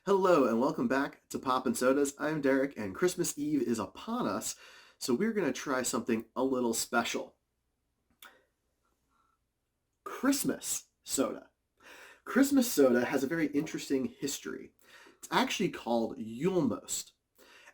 Hello and welcome back to Poppin' Sodas. I'm Derek and Christmas Eve is upon us, so we're going to try something a little special. Christmas soda. Christmas soda has a very interesting history. It's actually called Julmust,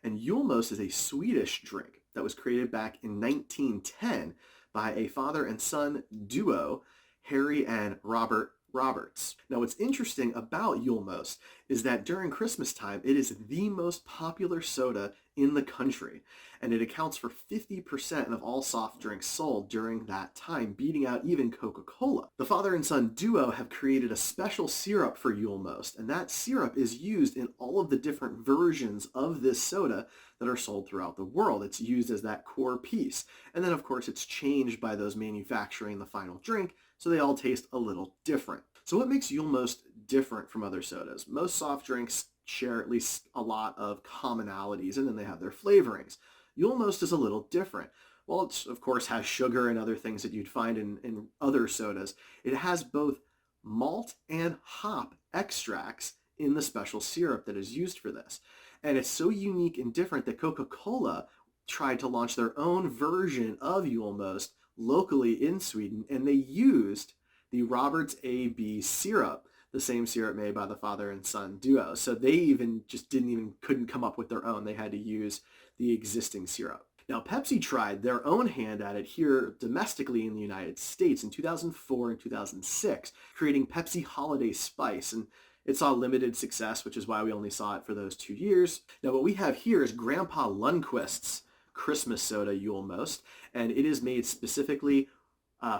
and Julmust is a Swedish drink that was created back in 1910 by a father and son duo, Harry and Robert Roberts. Now, what's interesting about Julmust is that during Christmas time, it is the most popular soda in the country, and it accounts for 50% of all soft drinks sold during that time, beating out even Coca-Cola. The father and son duo have created a special syrup for Julmust, and that syrup is used in all of the different versions of this soda that are sold throughout the world. It's used as that core piece. And then, of course, it's changed by those manufacturing the final drink, so they all taste a little different. So what makes Julmust different from other sodas? Most soft drinks share at least a lot of commonalities, and then they have their flavorings. Julmust is a little different. Well, it of course has sugar and other things that you'd find in other sodas. It has both malt and hop extracts in the special syrup that is used for this. And it's so unique and different that Coca-Cola tried to launch their own version of Julmust locally in Sweden, and they used the Roberts AB syrup, the same syrup made by the father and son duo. So they even just couldn't come up with their own. They had to use the existing syrup. Now, Pepsi tried their own hand at it here domestically in the United States in 2004 and 2006, creating Pepsi Holiday Spice, and it saw limited success, which is why we only saw it for those 2 years. Now, what we have here is Grandpa Lundquist's Christmas soda Julmust, and it is made specifically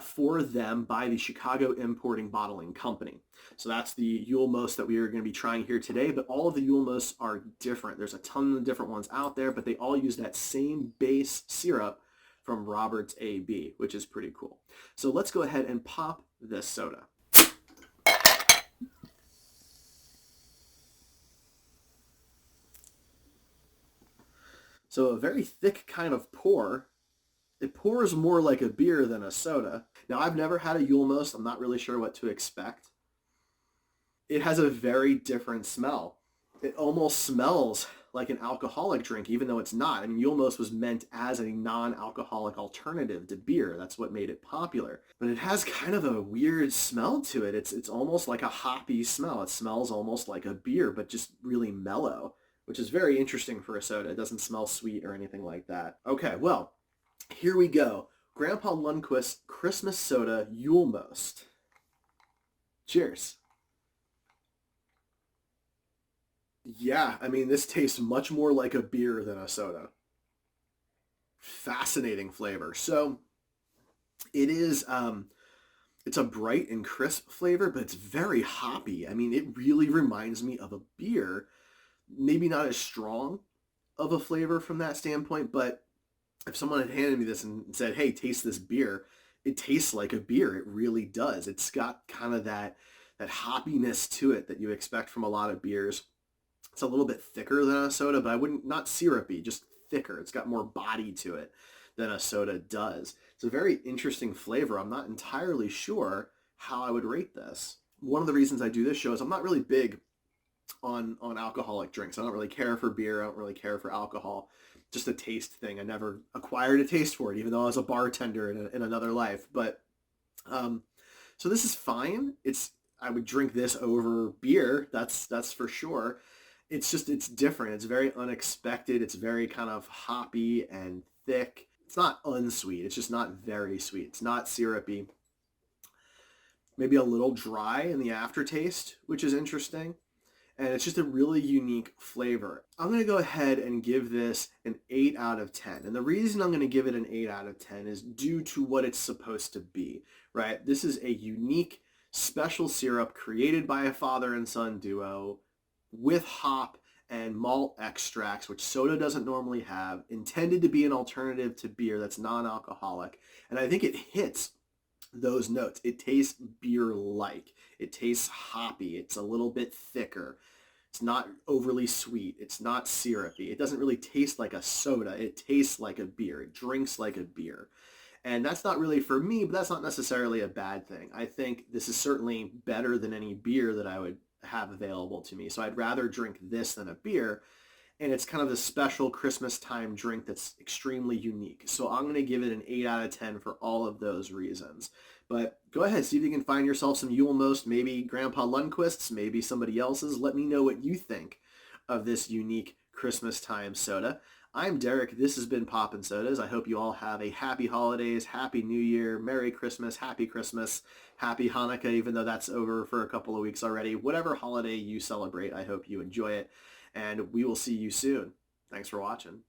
for them by the Chicago Importing Bottling Company. So that's the Julmust that we are going to be trying here today, but all of the Julmusts are different. There's a ton of different ones out there, but they all use that same base syrup from Roberts AB, which is pretty cool. So let's go ahead and pop this soda. So a very thick kind of pour. It pours more like a beer than a soda. Now, I've never had a Julmust. I'm not really sure what to expect. It has a very different smell. It almost smells like an alcoholic drink, even though it's not. I mean, Julmust was meant as a non-alcoholic alternative to beer. That's what made it popular. But it has kind of a weird smell to it. It's almost like a hoppy smell. It smells almost like a beer, but just really mellow, which is very interesting for a soda. It doesn't smell sweet or anything like that. Okay, well, here we go. Grandpa Lundquist's Christmas Soda Julmust. Cheers. Yeah, I mean, this tastes much more like a beer than a soda. Fascinating flavor. So it is, it's a bright and crisp flavor, but it's very hoppy. I mean, it really reminds me of a beer. Maybe not as strong of a flavor from that standpoint, but if someone had handed me this and said, hey, taste this beer, it tastes like a beer. It really does. It's got kind of that hoppiness to it that you expect from a lot of beers. It's a little bit thicker than a soda, but not syrupy, just thicker. It's got more body to it than a soda does. It's a very interesting flavor. I'm not entirely sure how I would rate this. One of the reasons I do this show is I'm not really big on alcoholic drinks. I don't really care for beer. I don't really care for alcohol. Just a taste thing. I never acquired a taste for it, even though I was a bartender in another life. But so this is fine. I would drink this over beer. That's for sure. It's different. It's very unexpected. It's very kind of hoppy and thick. It's not unsweet. It's just not very sweet. It's not syrupy. Maybe a little dry in the aftertaste, which is interesting. And it's just a really unique flavor. I'm going to go ahead and give this an 8 out of 10. And the reason I'm going to give it an 8 out of 10 is due to what it's supposed to be, right? This is a unique special syrup created by a father and son duo with hop and malt extracts, which soda doesn't normally have, intended to be an alternative to beer that's non-alcoholic. And I think it hits those notes. It tastes beer-like. It tastes hoppy. It's a little bit thicker. It's not overly sweet. It's not syrupy. It doesn't really taste like a soda. It tastes like a beer. It drinks like a beer. And that's not really for me, but that's not necessarily a bad thing. I think this is certainly better than any beer that I would have available to me. So I'd rather drink this than a beer. And it's kind of the special Christmas time drink that's extremely unique. So I'm going to give it an 8 out of 10 for all of those reasons. But go ahead, see if you can find yourself some Julmust, maybe Grandpa Lundquist's, maybe somebody else's. Let me know what you think of this unique Christmas time soda. I'm Derek. This has been Poppin' Sodas. I hope you all have a happy holidays, happy New Year, Merry Christmas, Happy Hanukkah, even though that's over for a couple of weeks already. Whatever holiday you celebrate, I hope you enjoy it. And we will see you soon. Thanks for watching.